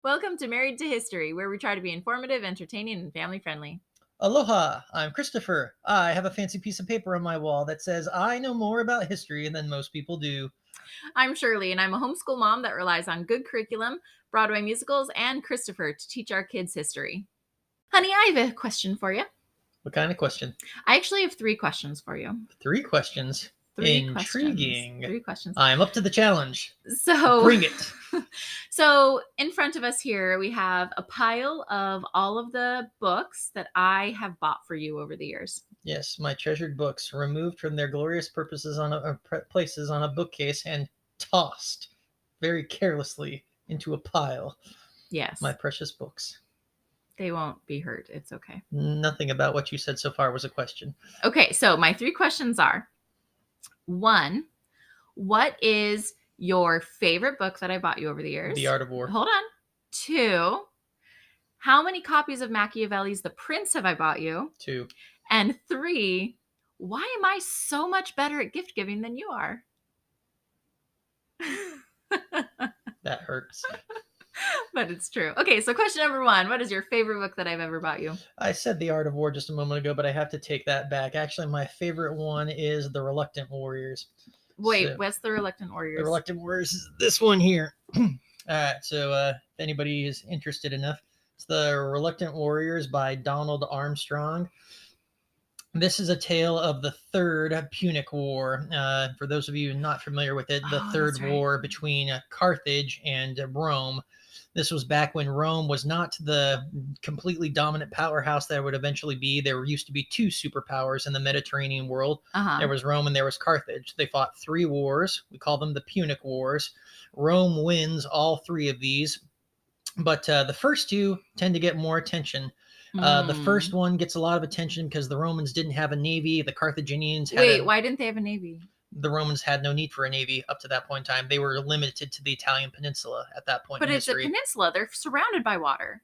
Welcome to Married to History, where we try to be informative, entertaining, and family friendly. Aloha, I'm Christopher. I have a fancy piece of paper on my wall that says I know more about history than most people do. I'm Shirley, and I'm a homeschool mom that relies on good curriculum, Broadway musicals, and Christopher to teach our kids history. Honey, I have a question for you. What kind of question? I actually have 3 questions for you. 3 questions. Intriguing. 3 questions. I'm up to the challenge. So, Bring it. So, in front of us here, we have a pile of all of the books that I have bought for you over the years. Yes, my treasured books removed from their glorious purposes places on a bookcase and tossed very carelessly into a pile. Yes. My precious books. They won't be hurt. It's okay. Nothing about what you said so far was a question. Okay, so my 3 questions are: 1, what is your favorite book that I bought you over the years? The Art of War. Hold on. 2, how many copies of Machiavelli's The Prince have I bought you? 2. And 3, why am I so much better at gift giving than you are? That hurts. But it's true. Okay, so question number 1, what is your favorite book that I've ever bought you? I said The Art of War just a moment ago, but I have to take that back. Actually, my favorite one is The Reluctant Warriors. Wait, So, what's The Reluctant Warriors? The Reluctant Warriors is this one here. All right, so if anybody is interested enough, it's The Reluctant Warriors by Donald Armstrong. This is a tale of the Third Punic War. For those of you not familiar with it, the Third War between Carthage and Rome. This was back when Rome was not the completely dominant powerhouse that it would eventually be. There used to be 2 superpowers in the Mediterranean world. There was Rome and there was Carthage. They fought 3 wars. We call them the Punic Wars. Rome wins all 3 of these. But the first 2 tend to get more attention. The first one gets a lot of attention because the Romans didn't have a navy. The Carthaginians had why didn't they have a navy? The Romans had no need for a navy up to that point in time. They were limited to the Italian peninsula at that point in history. But it's a peninsula. They're surrounded by water.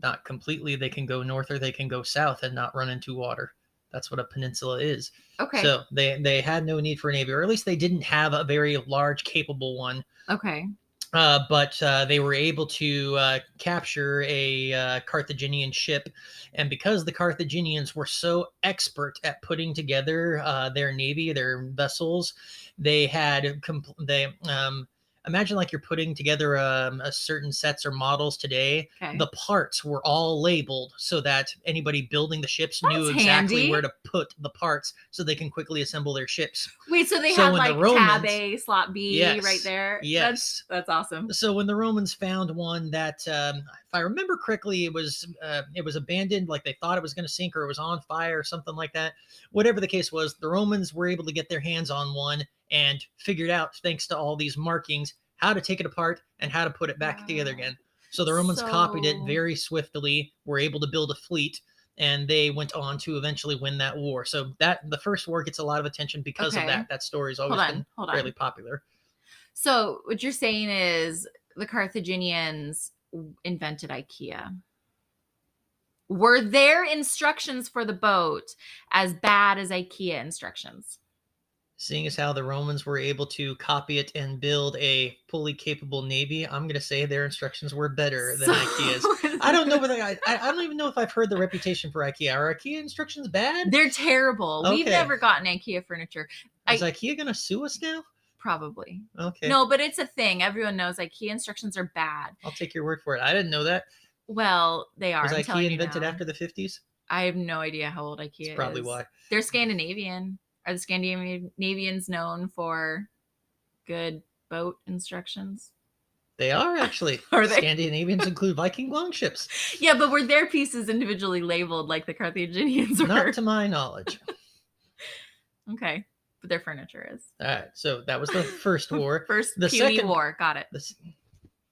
Not completely. They can go north or they can go south and not run into water. That's what a peninsula is. Okay. So they had no need for a navy, or at least they didn't have a very large, capable one. Okay. But they were able to capture a Carthaginian ship. And because the Carthaginians were so expert at putting together their navy, their vessels, they had imagine like you're putting together a certain sets or models today. Okay. The parts were all labeled so that anybody building the ships knew exactly handy. where to put the parts so they can quickly assemble their ships. Wait, so they had like tab A, slot B right there? Yes. That's awesome. So when the Romans found one that, if I remember correctly, it was abandoned, like they thought it was going to sink or it was on fire or something like that. Whatever the case was, the Romans were able to get their hands on one and figured out, thanks to all these markings, how to take it apart and how to put it back together again. So the Romans copied it very swiftly, were able to build a fleet, and they went on to eventually win that war. So the first war gets a lot of attention because of that. That story's always been fairly popular. So what you're saying is the Carthaginians invented IKEA. Were their instructions for the boat as bad as IKEA instructions? Seeing as how the Romans were able to copy it and build a fully capable navy, I'm going to say their instructions were better than IKEA's. I don't know whether I don't even know if I've heard the reputation for IKEA. Are IKEA instructions bad? They're terrible. Okay. We've never gotten IKEA furniture. Is IKEA going to sue us now? Probably. Okay. No, but it's a thing. Everyone knows IKEA instructions are bad. I'll take your word for it. I didn't know that. Well, they are. Was IKEA invented after the 50s? I have no idea how old IKEA is. Probably why. They're Scandinavian. Are the Scandinavians known for good boat instructions? They are actually. Are they? Scandinavians include Viking longships. Yeah, but were their pieces individually labeled like the Carthaginians were? Not to my knowledge. Okay, but their furniture is. All right, so that was the first war. The puny war. Got it.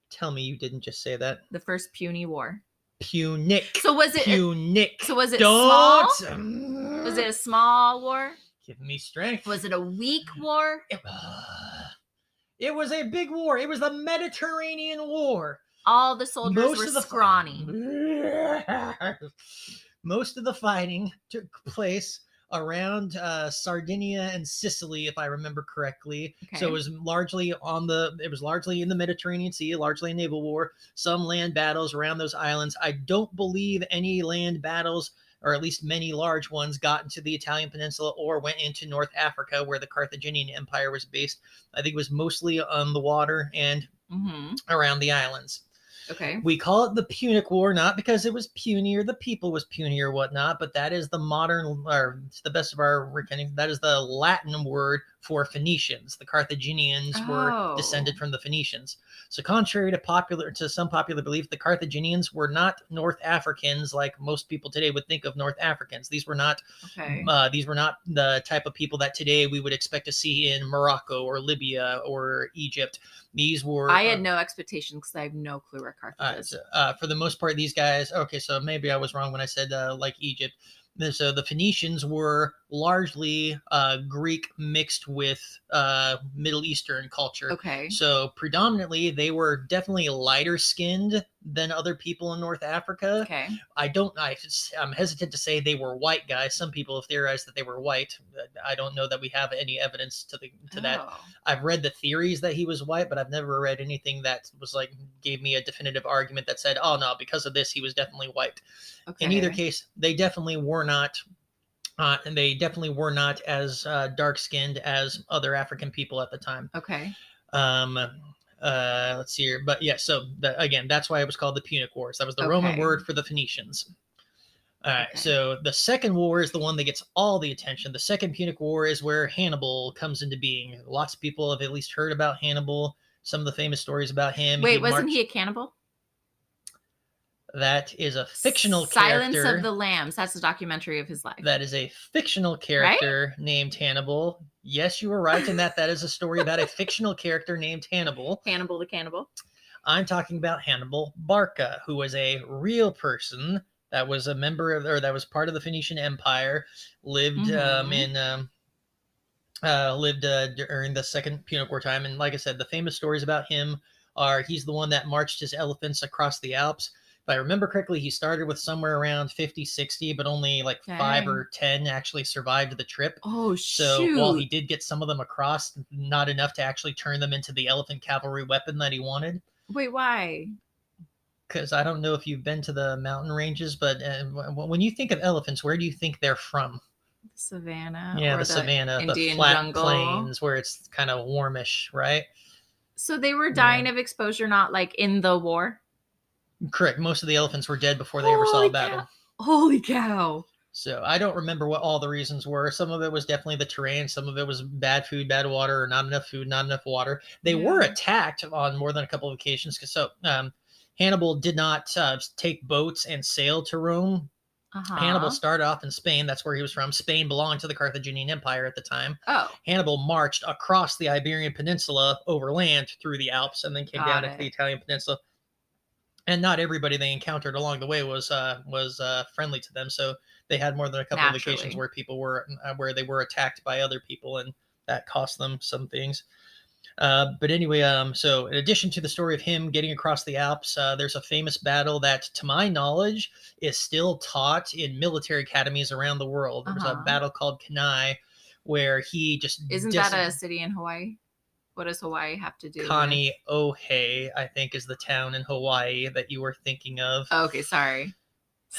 Tell me you didn't just say that. The first puny war. Punic. So was it Punic? So was it small? Was it a small war? Give me strength. Was it a weak war? It was a big war. It was the Mediterranean War. All the soldiers were scrawny. Most of the fighting took place around Sardinia and Sicily, if I remember correctly. So Okay. it was largely in the Mediterranean Sea, largely a naval war. Some land battles around those islands. I don't believe any land battles, or at least many large ones, got into the Italian peninsula or went into North Africa, where the Carthaginian Empire was based. I think it was mostly on the water and around the islands. Okay. We call it the Punic War, not because it was puny or the people was puny or whatnot, but that is the modern, or to the best of our reckoning, that is the Latin word for Phoenicians. The Carthaginians were descended from the Phoenicians. So contrary to some popular belief, the Carthaginians were not North Africans like most people today would think of North Africans. These were not the type of people that today we would expect to see in Morocco or Libya or Egypt. These were. I had no expectations because I have no clue where Carthage is. For the most part, these guys. Okay, so maybe I was wrong when I said like Egypt. So the Phoenicians were largely Greek mixed with Middle Eastern culture. Okay. So predominantly, they were definitely lighter skinned than other people in North Africa. Okay. I'm hesitant to say they were white guys. Some people have theorized that they were white. I don't know that we have any evidence to that. I've read the theories that he was white, but I've never read anything that was like gave me a definitive argument that said, oh no, because of this, he was definitely white. Okay. In either case, they definitely were not. And they definitely were not as dark-skinned as other African people at the time. Okay. Let's see here. But yeah, so again, that's why it was called the Punic Wars. That was the Roman word for the Phoenicians. All right, so the second war is the one that gets all the attention. The second Punic War is where Hannibal comes into being. Lots of people have at least heard about Hannibal. Some of the famous stories about him. Wait, wasn't he a cannibal? That is a fictional character. Silence of the Lambs. That's a documentary of his life. That is a fictional character named Hannibal. Yes, you were right in that is a story about a fictional character named Hannibal. Hannibal the cannibal. I'm talking about Hannibal Barca, who was a real person that was a member of, or that was part of the Phoenician Empire, lived during the Second Punic War time. And like I said, the famous stories about him are he's the one that marched his elephants across the Alps. If I remember correctly, he started with somewhere around 50, 60, but only like 5 or 10 actually survived the trip. Oh, so while he did get some of them across, not enough to actually turn them into the elephant cavalry weapon that he wanted. Wait, why? Because I don't know if you've been to the mountain ranges, but when you think of elephants, where do you think they're from? The savannah. Yeah, the savannah, the flat jungle. Plains where it's kind of warmish, right? So they were dying of exposure, not like in the war? Correct. Most of the elephants were dead before they ever saw a battle. Holy cow. So I don't remember what all the reasons were. Some of it was definitely the terrain. Some of it was bad food, bad water, or not enough food, not enough water. They were attacked on more than a couple of occasions. So Hannibal did not take boats and sail to Rome. Hannibal started off in Spain. That's where he was from. Spain belonged to the Carthaginian Empire at the time. Hannibal marched across the Iberian Peninsula overland through the Alps and then came down into the Italian Peninsula. And not everybody they encountered along the way was friendly to them. So they had more than a couple of occasions where people were where they were attacked by other people, and that cost them some things. But anyway, so in addition to the story of him getting across the Alps, there's a famous battle that, to my knowledge, is still taught in military academies around the world. There was a battle called Cannae, where he just isn't that a city in Hawaii? What does Hawaii have to do? Kaneohe, I think, is the town in Hawaii that you were thinking of. Oh, okay, sorry,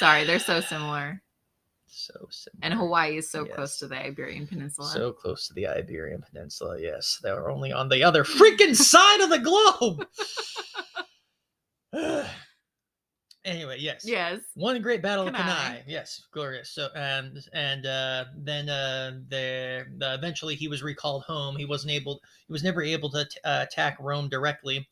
they're so similar. So similar. And Hawaii is so close to the Iberian Peninsula. So close to the Iberian Peninsula, yes. They were only on the other freaking side of the globe! Anyway, yes. Yes. One great battle of Cannae. Yes, glorious. So then eventually he was recalled home. He was never able to attack Rome directly.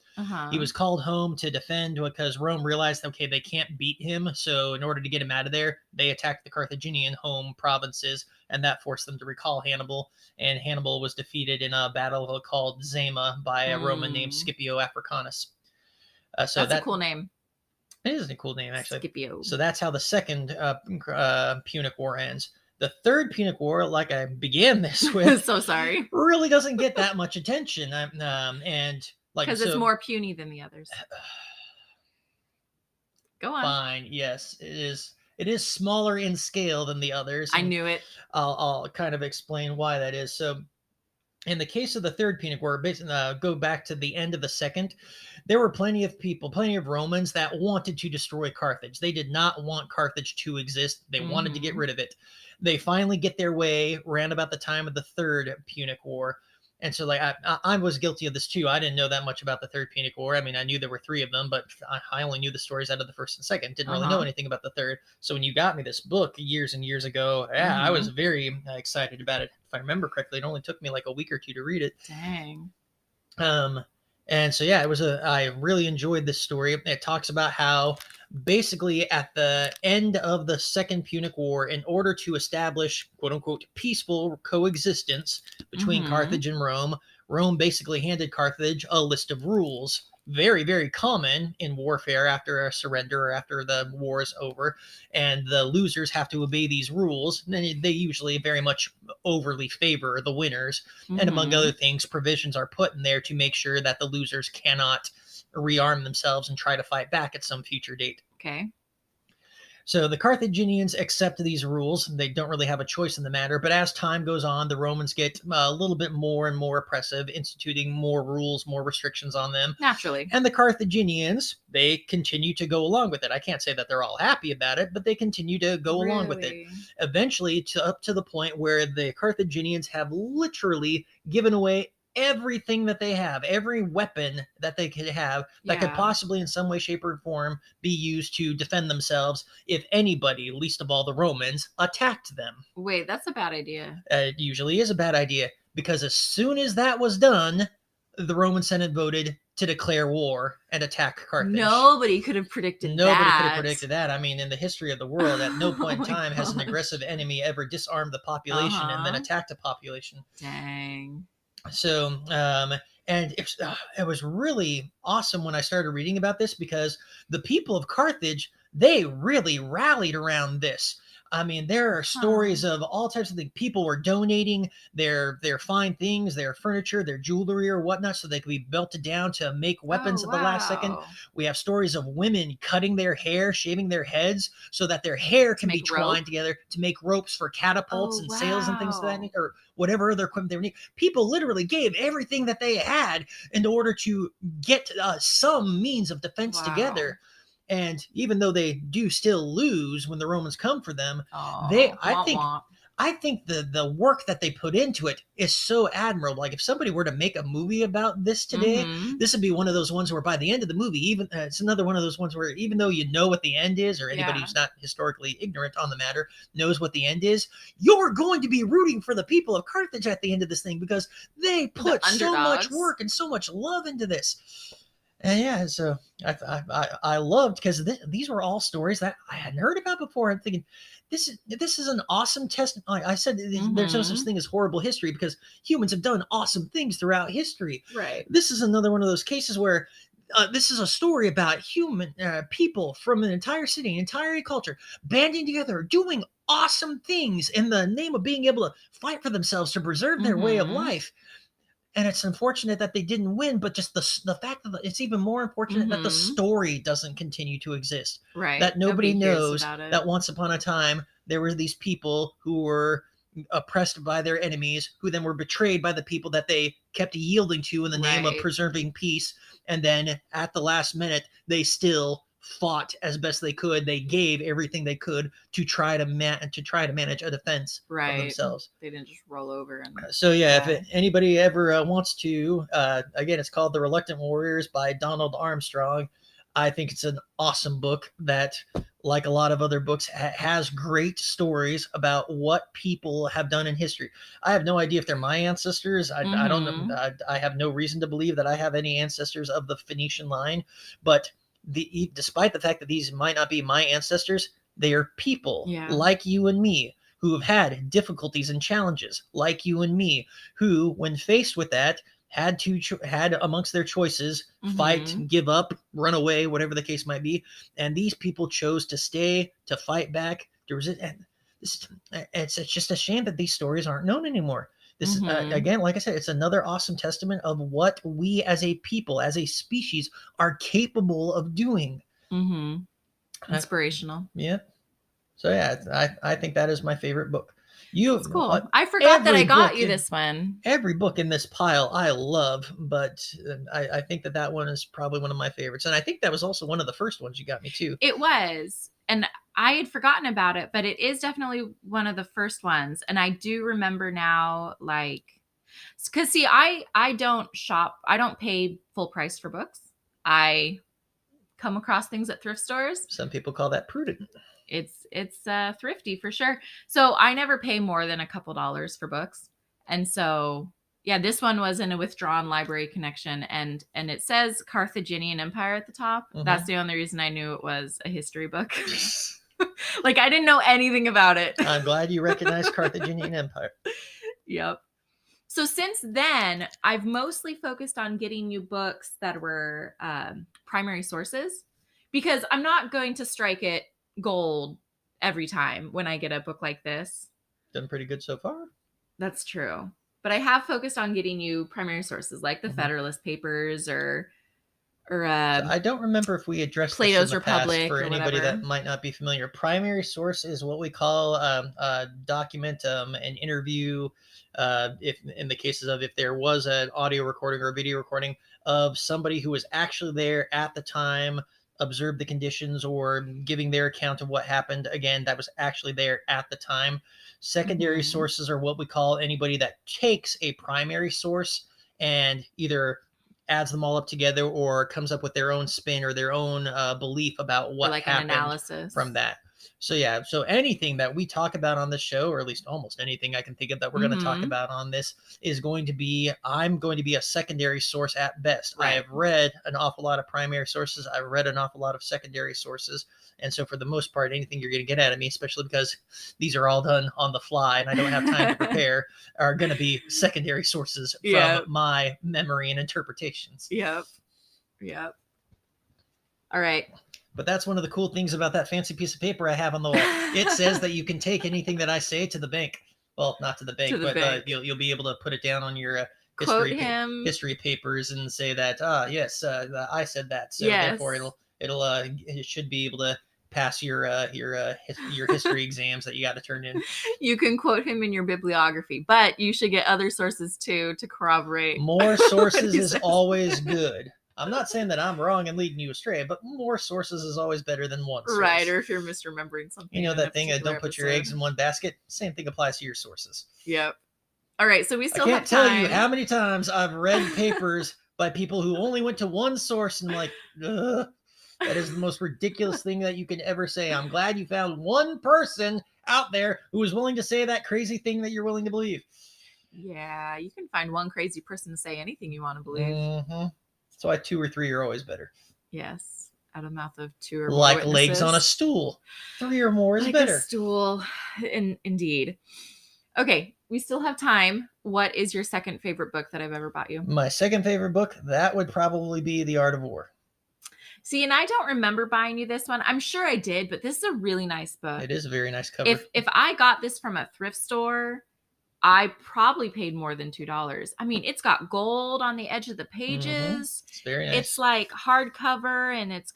He was called home to defend because Rome realized, okay, they can't beat him. So in order to get him out of there, they attacked the Carthaginian home provinces, and that forced them to recall Hannibal. And Hannibal was defeated in a battle called Zama by a Roman named Scipio Africanus. That's a cool name. It is a cool name, actually. Scipio. So that's how the second Punic War ends. The third Punic War, like I began this with, so sorry, really doesn't get that much attention, and like because it's more puny than the others. Go on. Fine, yes, it is. It is smaller in scale than the others, I and knew it. I'll kind of explain why that is. So, in the case of the third Punic War, basically, go back to the end of the second, there were plenty of people, plenty of Romans that wanted to destroy Carthage. They did not want Carthage to exist. They wanted to get Mhm. rid of it. They finally get their way around about the time of the third Punic War. And so, like, I was guilty of this too. I didn't know that much about the third Punic War. I mean, I knew there were three of them, but I only knew the stories out of the first and second. Didn't really know Uh-huh. anything about the third. So when you got me this book years and years ago, yeah, I was Mhm. very excited about it. If I remember correctly, it only took me like a week or two to read it. Dang. Um, and so yeah, I really enjoyed this story. It talks about how basically at the end of the Second Punic War, in order to establish quote unquote peaceful coexistence between Mhm. Carthage and Rome, Rome basically handed Carthage a list of rules. Very, very common in warfare after a surrender or after the war is over, and the losers have to obey these rules. And they usually very much overly favor the winners, and among other Mhm. things, provisions are put in there to make sure that the losers cannot rearm themselves and try to fight back at some future date. Okay. So the Carthaginians accept these rules. They don't really have a choice in the matter. But as time goes on, the Romans get a little bit more and more oppressive, instituting more rules, more restrictions on them. Naturally. And the Carthaginians, they continue to go along with it. I can't say that they're all happy about it, but they continue to go along with it. Really? Eventually, up to the point where the Carthaginians have literally given away everything that they have, every weapon that they could have that could Yeah. possibly, in some way, shape, or form, be used to defend themselves if anybody, least of all the Romans, attacked them. Wait, that's a bad idea. It usually is a bad idea because as soon as that was done, the Roman Senate voted to declare war and attack Carthage. Nobody could have predicted Nobody could have that. predicted that. I mean, in the history of the world, at no Oh point in my time has an aggressive gosh. enemy ever disarmed the population and then Uh-huh. attacked a population. Dang. So, and it was really awesome when I started reading about this because the people of Carthage, they really rallied around this. I mean, there are Huh. stories of all types of things. People were donating their fine things, their furniture, their jewelry, or whatnot, so they could be melted down to make Oh, weapons at the last second. wow. We have stories of women cutting their hair, shaving their heads, so that their hair To can be make rope? twined together to make ropes for catapults Oh, and sails and things of that, wow. or whatever other equipment they need. People literally gave everything that they had in order to get some means of defense Wow. together. And even though they do still lose when the Romans come for them, they Oh, I womp think womp. I think the work that they put into it is so admirable. Like if somebody were to make a movie about this today, Mhm. this would be one of those ones where by the end of the movie, even it's another one of those ones where even though you know what the end is, or anybody Yeah. who's not historically ignorant on the matter knows what the end is, you're going to be rooting for the people of Carthage at the end of this thing because they The put so much underdogs. work and so much love into this. And yeah, so I loved because these were all stories that I hadn't heard about before. I'm thinking this is an awesome test. Like I said, there's no such Mhm. thing as horrible history because humans have done awesome things throughout history. Right. This is another one of those cases where this is a story about human people from an entire city, an entire culture banding together, doing awesome things in the name of being able to fight for themselves to preserve their way of Mhm. life. And it's unfortunate that they didn't win, but just the fact that it's even more unfortunate that the Mhm. story doesn't continue to exist. Right. That nobody Nobody hears knows about it. that once upon a time there were these people who were oppressed by their enemies, who then were betrayed by the people that they kept yielding to in the name of Right. preserving peace. And then at the last minute, they still fought as best they could. They gave everything they could to try to manage a defense of Right. themselves. They didn't just roll over and So yeah, if die. anybody ever wants to, again, it's called The Reluctant Warriors by Donald Armstrong. I think it's an awesome book that, like a lot of other books, has great stories about what people have done in history. I have no idea if they're my ancestors. I don't know. Mhm. I have no reason to believe that I have any ancestors of the Phoenician line, but despite the fact that these might not be my ancestors, they are people Yeah. like you and me who have had difficulties and challenges like you and me, who, when faced with that, had amongst their choices fight, Mhm. give up, run away, whatever the case might be. And these people chose to stay, to fight back, to resist. And it's just a shame that these stories aren't known anymore. This is Mhm. again, like I said, it's another awesome testament of what we as a people, as a species, are capable of doing. Mhm. Uh, Inspirational. yeah. So yeah, I think that is my favorite book. It's cool. I forgot that I got you this one. Every book in this pile I love, but I think that one is probably one of my favorites. And I think that was also one of the first ones you got me too. It was. And I had forgotten about it, but it is definitely one of the first ones. And I do remember now, like, because see, I don't shop. I don't pay full price for books. I come across things at thrift stores. Some people call that prudent. It's thrifty for sure. So I never pay more than a couple dollars for books. And so yeah, this one was in a withdrawn library connection, and it says Carthaginian Empire at the top. Mhm. That's the only reason I knew it was a history book. Like, I didn't know anything about it. I'm glad you recognized Carthaginian Empire. Yep. So since then, I've mostly focused on getting you books that were primary sources, because I'm not going to strike it gold every time when I get a book like this. Done pretty good so far. That's true. But I have focused on getting you primary sources like the Federalist Papers or so I don't remember if we addressed Plato's this in the Republic past for or anybody whatever. that might not be familiar. Primary source is what we call a document, an interview. If in the cases of if there was an audio recording or a video recording of somebody who was actually there at the time, observed the conditions, or giving their account of what happened. Again, that was actually there at the time. Secondary sources are what we call anybody that takes a primary source and either adds them all up together or comes up with their own spin or their own belief about what like happened an analysis from that. So yeah, so anything that we talk about on this show, or at least almost anything I can think of that we're going to talk about on this, is going to be, I'm going to be a secondary source at best. Right. I have read an awful lot of primary sources. I've read an awful lot of secondary sources. And so for the most part, anything you're going to get out of me, especially because these are all done on the fly and I don't have time to prepare, are going to be secondary sources from my memory and interpretations. Yep. All right. But that's one of the cool things about that fancy piece of paper I have on the wall. It says that you can take anything that I say to the bank. Well, not to the bank, but you'll be able to put it down on your history papers and say that, yes, I said that. So therefore it should be able to pass your history exams that you got to turn in. You can quote him in your bibliography, but you should get other sources too to corroborate. More sources is always good. I'm not saying that I'm wrong and leading you astray, but more sources is always better than one source. Right, or if you're misremembering something. You know that thing, don't put your eggs in one basket? Same thing applies to your sources. Yep. All right, so we still have time. I can't tell you how many times I've read papers by people who only went to one source, and I'm like, ugh, that is the most ridiculous thing that you can ever say. I'm glad you found one person out there who is willing to say that crazy thing that you're willing to believe. Yeah, you can find one crazy person to say anything you want to believe. Mm-hmm. That's why 2 or 3 are always better. Yes, out of mouth of 2 or more like witnesses. Legs on a stool. 3 or more is like better. A stool, indeed. Okay, we still have time. What is your second favorite book that I've ever bought you? My second favorite book, that would probably be The Art of War. See, and I don't remember buying you this one. I'm sure I did, but this is a really nice book. It is a very nice cover. If I got this from a thrift store, I probably paid more than $2. I mean, it's got gold on the edge of the pages. It's very nice. It's like hardcover, and it's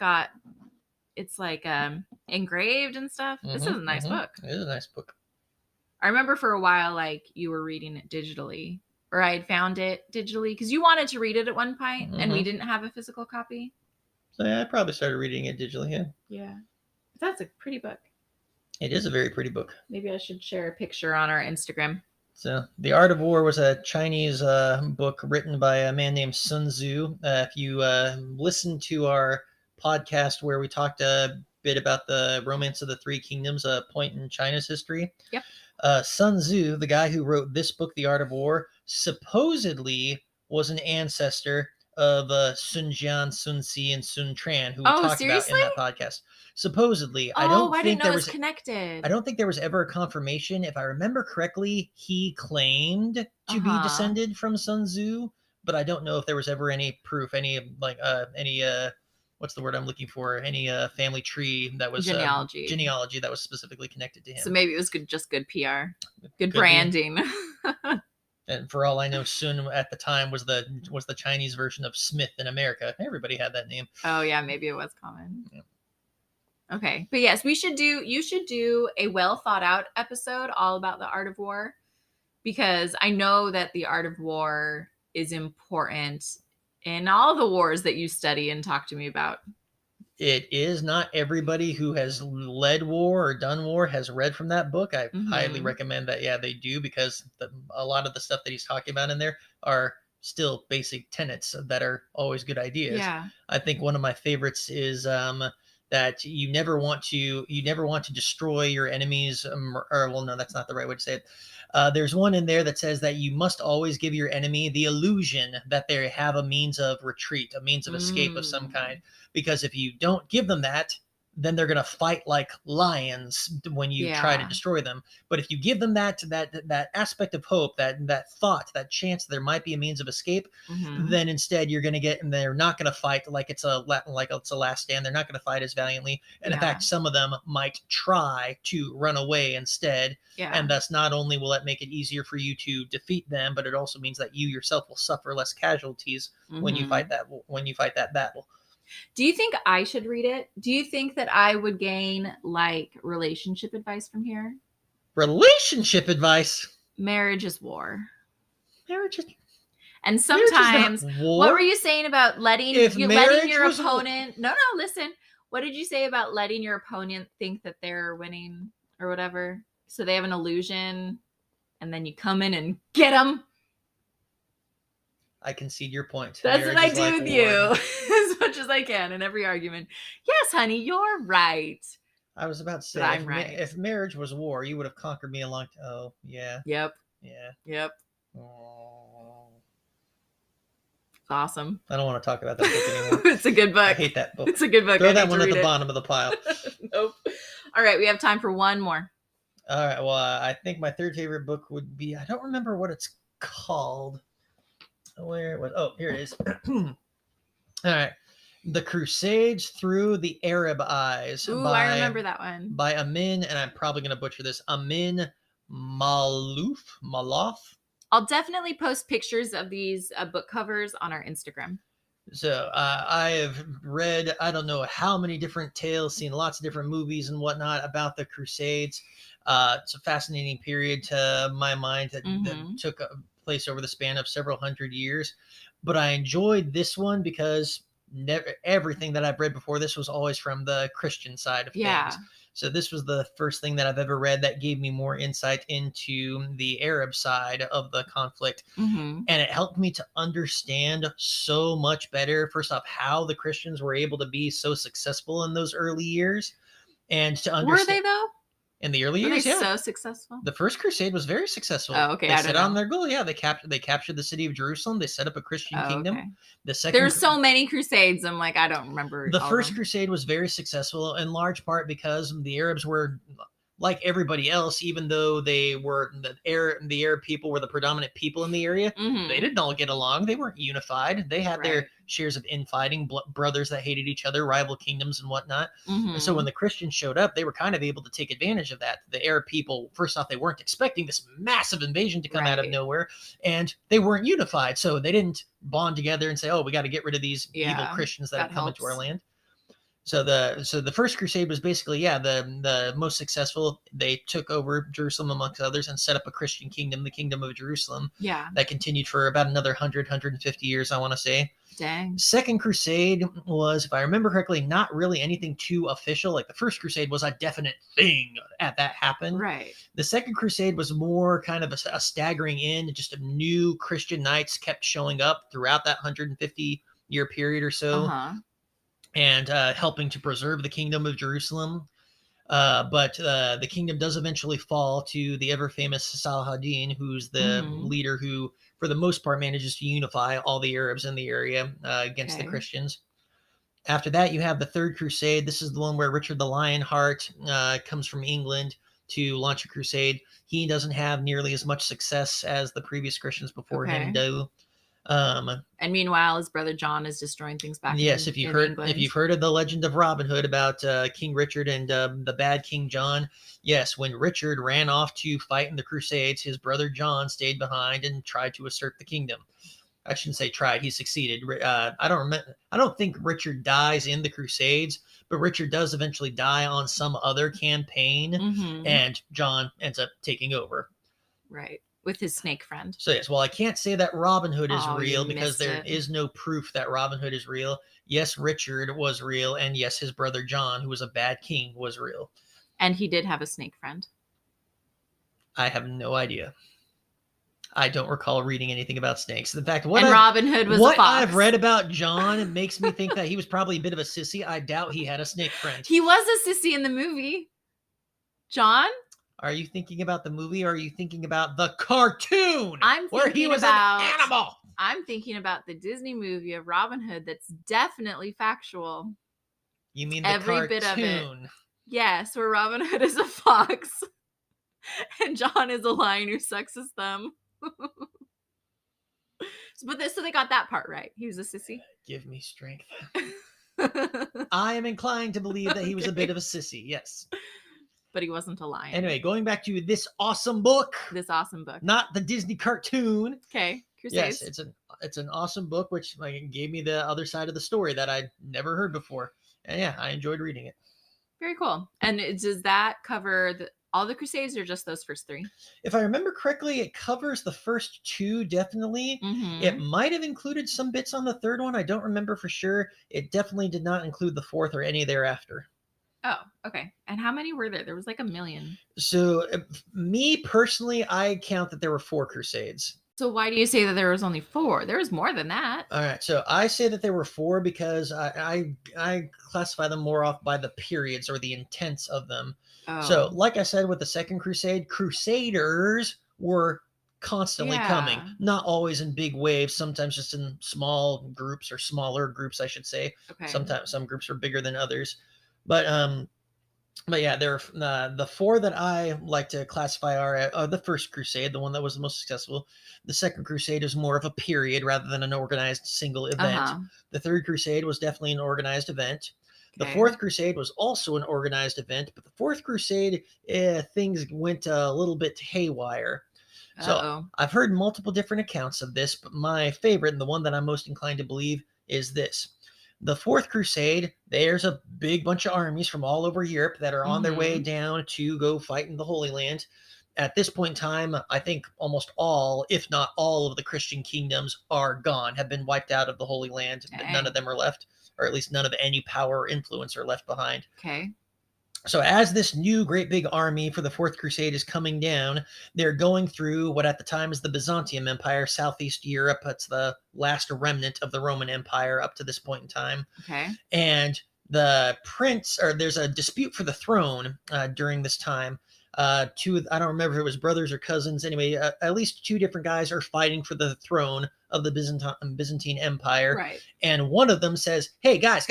like engraved and stuff. This is a nice book. It is a nice book. I remember for a while, like, you were reading it digitally, or I had found it digitally because you wanted to read it at one point, and we didn't have a physical copy. So yeah, I probably started reading it digitally. Yeah. That's a pretty book. It is a very pretty book. Maybe I should share a picture on our Instagram. So, The Art of War was a Chinese book written by a man named Sun Tzu. If you listen to our podcast where we talked a bit about the Romance of the Three Kingdoms, a point in China's history. Yep. Sun Tzu, the guy who wrote this book, The Art of War, supposedly was an ancestor of Sun Jian, Sun Si, and Sun Tran, who we talked about in that podcast. Supposedly. I didn't know it was connected. I don't think there was ever a confirmation. If I remember correctly, he claimed to be descended from Sun Tzu, but I don't know if there was ever any proof, any what's the word I'm looking for? Any family tree that was genealogy that was specifically connected to him. So maybe it was just good PR, good branding. And for all I know, Sun at the time was the Chinese version of Smith in America. Everybody had that name. Oh yeah, maybe it was common. Yeah. Okay. But yes, you should do a well thought out episode all about the art of war, because I know that the art of war is important in all the wars that you study and talk to me about. It is not everybody who has led war or done war has read from that book. I highly Mhm. recommend that. Yeah, they do, because a lot of the stuff that he's talking about in there are still basic tenets that are always good ideas. Yeah. I think one of my favorites is that you never want to destroy your enemies, or well, no, that's not the right way to say it. There's one in there that says that you must always give your enemy the illusion that they have a means of retreat, a means of escape of some kind, because if you don't give them that, then they're going to fight like lions when you try to Yeah. destroy them. But if you give them that aspect of hope, that thought, that chance there might be a means of escape, Mhm. then instead you're going to get, and they're not going to fight like it's a last stand. They're not going to fight as valiantly, and in Yeah. fact, some of them might try to run away instead. Yeah. And thus, not only will that make it easier for you to defeat them, but it also means that you yourself will suffer less casualties when you fight Mhm. that battle. Do you think I should read it? Do you think that I would gain like relationship advice from here? Relationship advice. Marriage is war. Marriage is, And marriage is not sometimes, what were war. you saying about If letting marriage your was war, opponent? No, no, listen. What did you say about letting your opponent think that they're winning or whatever? So they have an illusion, and then you come in and get them. I concede your point. That's what Marriage I is do like with you war. as much as I can in every argument. Yes, honey, you're right. I was about to But say, I'm right. if marriage was war, you would have conquered me a long time. Oh, yeah, Yep. yeah. Yep. Oh, It's awesome. I don't want to talk about that book anymore. It's a good I book. hate that book. It's a good book. Throw I that need one to at read the it. bottom of the pile. Nope. All right, we have time for one more. All right. Well, I think my third favorite book would be, I don't remember what it's called. Where was? Oh, here it is. All right. The Crusades Through the Arab Eyes Ooh, I remember that one. by Amin, and I'm probably going to butcher this, Amin Malouf. I'll definitely post pictures of these book covers on our Instagram. So I have read, I don't know how many different tales, seen lots of different movies and whatnot about the Crusades. It's a fascinating period to my mind that took place over the span of several hundred years. But I enjoyed this one because everything that I've read before this was always from the Christian side of things. So this was the first thing that I've ever read that gave me more insight into the Arab side of the conflict. Mm-hmm. And it helped me to understand so much better, first off, how the Christians were able to be so successful in those early years. And to understand. Were they though? In the early Were years, they yeah. so successful? The first crusade was very successful. Oh, okay. They I set don't on know. their goal. Yeah, they captured the city of Jerusalem. They set up a Christian kingdom. Okay. The second, There's so many crusades. I'm like, I don't remember. the all first of them. crusade was very successful in large part because the Arabs were like everybody else, even though they were the Arab people were the predominant people in the area. Mhm. They didn't all get along. They weren't unified. They had their Right. shares of infighting, brothers that hated each other, rival kingdoms and whatnot. Mhm. And so when the Christians showed up, they were kind of able to take advantage of that. The Arab people, first off, they weren't expecting this massive invasion to come out of Right. nowhere, and they weren't unified. So they didn't bond together and say, "Oh, we got to get rid of these evil Yeah, Christians that that have come into our helps. land." So the first crusade was basically, yeah, the most successful. They took over Jerusalem amongst others and set up a Christian kingdom, the kingdom of Jerusalem, Yeah. that continued for about another 150 years, I want to say. Dang. Second crusade was, if I remember correctly, not really anything too official. Like the first crusade was a definite thing at that happened. Right. The second crusade was more kind of a staggering end. Just a new Christian knights kept showing up throughout that 150-year period or so. Uh-huh. And helping to preserve the kingdom of Jerusalem. But the kingdom does eventually fall to the ever famous Saladin, who's the leader who, for the most part, manages to unify all the Arabs in the area against the Christians. After that, you have the Third Crusade. This is the one where Richard the Lionheart comes from England to launch a crusade. He doesn't have nearly as much success as the previous Christians before him do. And meanwhile, his brother John is destroying things back. Yes, if you've heard of the legend of Robin Hood about King Richard and the bad King John, yes, when Richard ran off to fight in the Crusades, his brother John stayed behind and tried to usurp the kingdom. I shouldn't say tried. He succeeded. I don't remember. I don't think Richard dies in the Crusades, but Richard does eventually die on some other campaign, and John ends up taking over. Right. With his snake friend. So yes, well, I can't say that Robin Hood is real you because missed there it. is no proof that Robin Hood is real. Yes, Richard was real, and yes, his brother John, who was a bad king, was real. And he did have a snake friend. I have no idea. I don't recall reading anything about snakes. In fact, Robin Hood was a what fox. I've read about John makes me think that he was probably a bit of a sissy. I doubt he had a snake friend. He was a sissy in the movie. John? Are you thinking about the movie, or are you thinking about the cartoon where he was about an animal? I'm thinking about the Disney movie of Robin Hood that's definitely factual. You mean the Every cartoon? bit of it. Yes, where Robin Hood is a fox and John is a lion who sucks his thumb. So they got that part right. He was a sissy. Give me strength. I am inclined to believe that he was a bit of a sissy, yes. But he wasn't a lion. Anyway, going back to this awesome book. Not the Disney cartoon. Okay, Crusades. Yes, it's an awesome book, which gave me the other side of the story that I'd never heard before. And yeah, I enjoyed reading it. Very cool. And does that cover all the Crusades or just those first 3? If I remember correctly, it covers the first 2, definitely. It might have included some bits on the third one. I don't remember for sure. It definitely did not include the fourth or any thereafter. Oh, okay. And how many were there? There was like 1 million. So me personally, I count that there were 4 Crusades. So why do you say that there was only 4? There was more than that. All right. So I say that there were 4 because I classify them more off by the periods or the intents of them. Oh. So like I said, with the Second Crusade, Crusaders were constantly coming, not always in big waves, sometimes just in small groups, or smaller groups, I should say. Okay. Sometimes some groups are bigger than others. But yeah, there are the 4 that I like to classify are the First Crusade, the one that was the most successful. The Second Crusade is more of a period rather than an organized single event. The Third Crusade was definitely an organized event. The Fourth Crusade was also an organized event, but the Fourth Crusade, things went a little bit haywire. So I've heard multiple different accounts of this, but my favorite and the one that I'm most inclined to believe is this. The Fourth Crusade, there's a big bunch of armies from all over Europe that are on their way down to go fight in the Holy Land. At this point in time, I think almost all, if not all, of the Christian kingdoms are gone, have been wiped out of the Holy Land. Dang. None of them are left, or at least none of any power or influence are left behind. Okay. So as this new great big army for the Fourth Crusade is coming down, they're going through what at the time is the Byzantium Empire, Southeast Europe. It's the last remnant of the Roman Empire up to this point in time. Okay. And there's a dispute for the throne during this time. I don't remember if it was brothers or cousins. Anyway, at least 2 different guys are fighting for the throne of the Byzantine Empire. Right. And one of them says, hey, guys,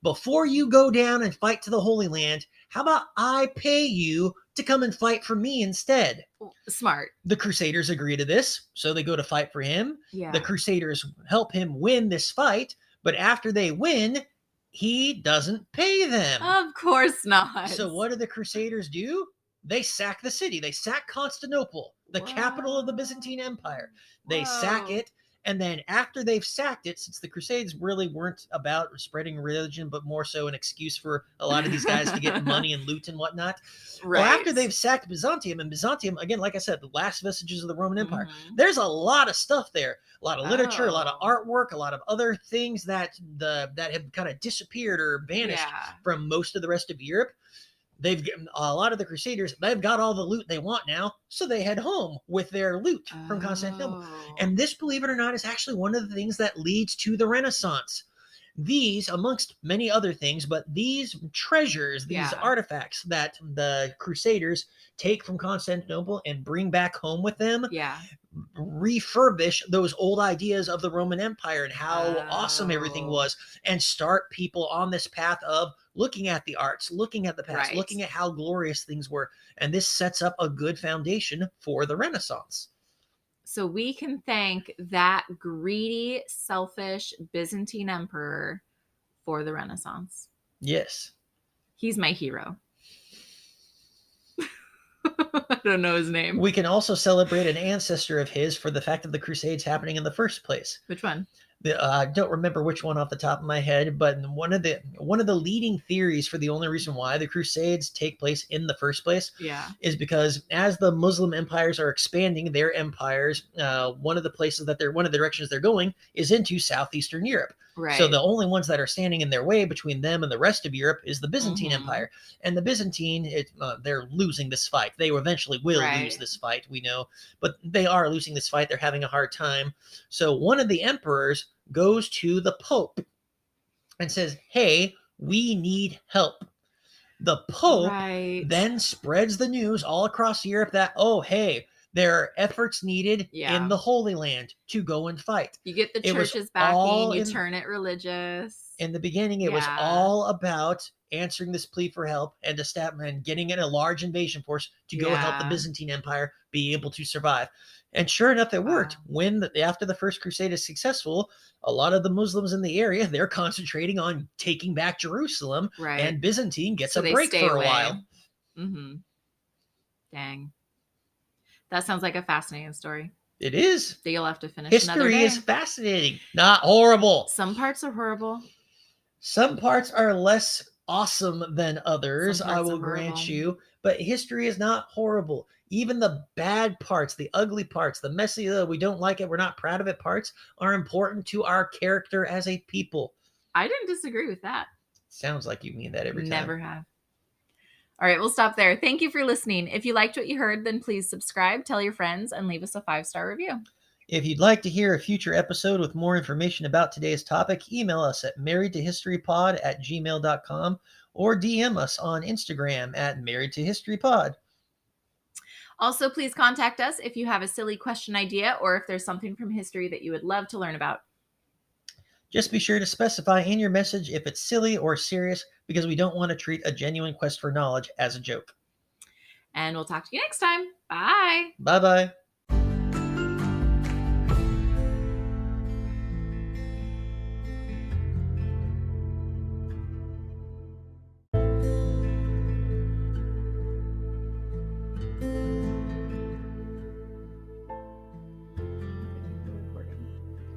before you go down and fight to the Holy Land, how about I pay you to come and fight for me instead? Smart. The Crusaders agree to this, so they go to fight for him. Yeah. The Crusaders help him win this fight, but after they win, he doesn't pay them. Of course not. So what do the Crusaders do? They sack the city. They sack Constantinople, the capital of the Byzantine Empire. They sack it. And then after they've sacked it, since the Crusades really weren't about spreading religion, but more so an excuse for a lot of these guys to get money and loot and whatnot. Right. Well, after they've sacked Byzantium, and Byzantium, again, like I said, the last vestiges of the Roman Empire, there's a lot of stuff there. A lot of literature, a lot of artwork, a lot of other things that have kind of disappeared or vanished from most of the rest of Europe. A lot of the Crusaders, they've got all the loot they want now, so they head home with their loot from Constantinople. And this, believe it or not, is actually one of the things that leads to the Renaissance. These, amongst many other things, but these treasures, these artifacts that the Crusaders take from Constantinople and bring back home with them, refurbish those old ideas of the Roman Empire and how awesome everything was, and start people on this path of looking at the arts, looking at the past, looking at how glorious things were. And this sets up a good foundation for the Renaissance. So we can thank that greedy, selfish Byzantine emperor for the Renaissance. Yes. He's my hero. I don't know his name. We can also celebrate an ancestor of his for the fact of the Crusades happening in the first place. Which one? I don't remember which one off the top of my head, but one of the leading theories for the only reason why the Crusades take place in the first place is because as the Muslim empires are expanding their empires, one of the directions they're going is into southeastern Europe. Right. So the only ones that are standing in their way between them and the rest of Europe is the Byzantine Empire. And the Byzantine, they're losing this fight. They eventually will lose this fight, we know. But they are losing this fight. They're having a hard time. So one of the emperors goes to the Pope and says, hey, we need help. The Pope then spreads the news all across Europe that, oh, hey, there are efforts needed in the Holy Land to go and fight. You get the church's backing, you turn it religious. In the beginning, it was all about answering this plea for help and getting in a large invasion force to go help the Byzantine Empire be able to survive. And sure enough, it worked. After the First Crusade is successful, a lot of the Muslims in the area, they're concentrating on taking back Jerusalem, and Byzantine gets a break for a while. Dang. That sounds like a fascinating story. It is. That you'll have to finish History another day. is fascinating, not horrible. Some parts are horrible. Some parts are less awesome than others, I will grant you. But history is not horrible. Even the bad parts, the ugly parts, the messy, we don't like it, we're not proud of it parts are important to our character as a people. I didn't disagree with that. Sounds like you mean that every time. Never have. All right, we'll stop there. Thank you for listening. If you liked what you heard, then please subscribe, tell your friends, and leave us a 5-star review. If you'd like to hear a future episode with more information about today's topic, email us at marriedtohistorypod@gmail.com or DM us on Instagram at marriedtohistorypod. Also, please contact us if you have a silly question idea or if there's something from history that you would love to learn about. Just be sure to specify in your message if it's silly or serious, because we don't want to treat a genuine quest for knowledge as a joke. And we'll talk to you next time. Bye. Bye-bye.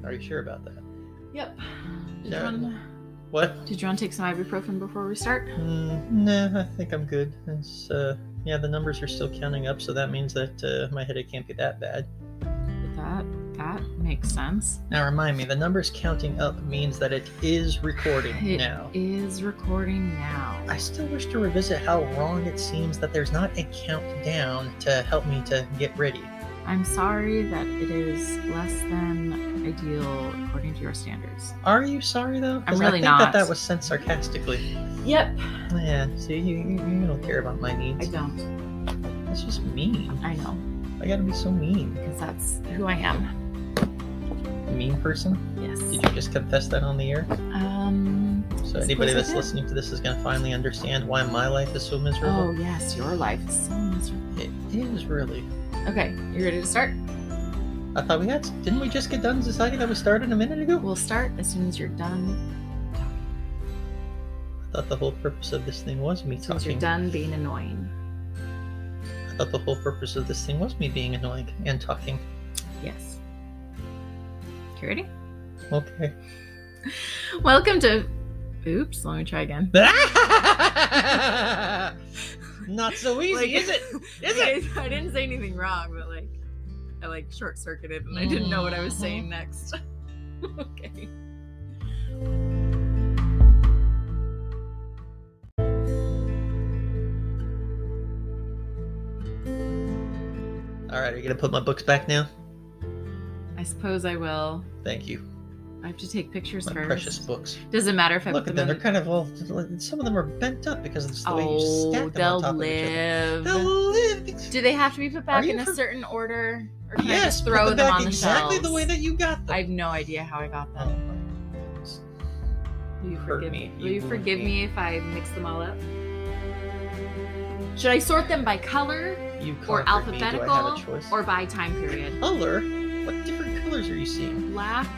Are you sure about that? Yep. What? Did you want to take some ibuprofen before we start? No, I think I'm good. It's, the numbers are still counting up, so that means that my headache can't be that bad. That makes sense. Now remind me, the numbers counting up means that it is recording now. It is recording now. I still wish to revisit how wrong it seems that there's not a countdown to help me to get ready. I'm sorry that it is less than ideal according to your standards. Are you sorry, though? I'm really not. I not. think that was sent sarcastically. Yep. Yeah, see, you don't care about my needs. I don't. That's just mean. I know. I gotta be so mean. Because that's who I am. A mean person? Yes. Did you just confess that on the air? So anybody that's listening to this is going to finally understand why my life is so miserable? Oh, yes. Your life is so miserable. It is, really. Okay. You ready to start? I thought didn't we just get done deciding that we started a minute ago? We'll start as soon as you're done. I thought the whole purpose of this thing was me talking. As soon as you're done being annoying. I thought the whole purpose of this thing was me being annoying and talking. Yes. You ready? Okay. Welcome to... Oops, let me try again. Not so easy, is it? Is it? I didn't say anything wrong, but I short-circuited and I didn't know what I was saying next. Okay. All right, are you going to put my books back now? I suppose I will. Thank you. I have to take pictures first. Precious books. Doesn't matter if I look at them. They're kind of some of them are bent up because of the way you stack them on top of each other. They'll live. Do they have to be put back in a certain order, or can I just throw them on the shelves? Exactly the way that you got them. I have no idea how I got them. Will you forgive me? Will you forgive me if I mix them all up? Should I sort them by color, or alphabetical, or by time period? Color? What different colors are you seeing? Black,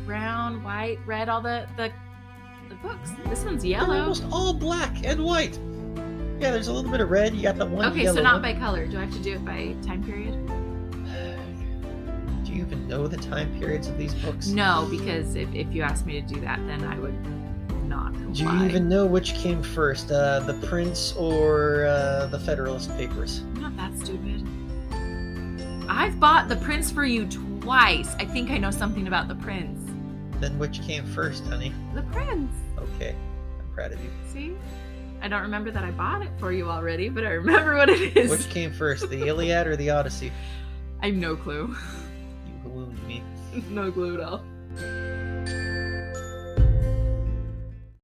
brown, white, red, all the books. This one's yellow. They're almost all black and white. Yeah, there's a little bit of red. You got the one Okay, yellow so not one. by color. Do I have to do it by time period? Do you even know the time periods of these books? No, because if you asked me to do that, then I would not comply. Do you even know which came first, the Prince or the Federalist Papers? I'm not that stupid. I've bought The Prince for you twice. I think I know something about The Prince. Then which came first, honey? The Prince. Okay, I'm proud of you. See? I don't remember that I bought it for you already, but I remember what it is. Which came first, the Iliad or the Odyssey? I have no clue. You ballooned me. No clue at all.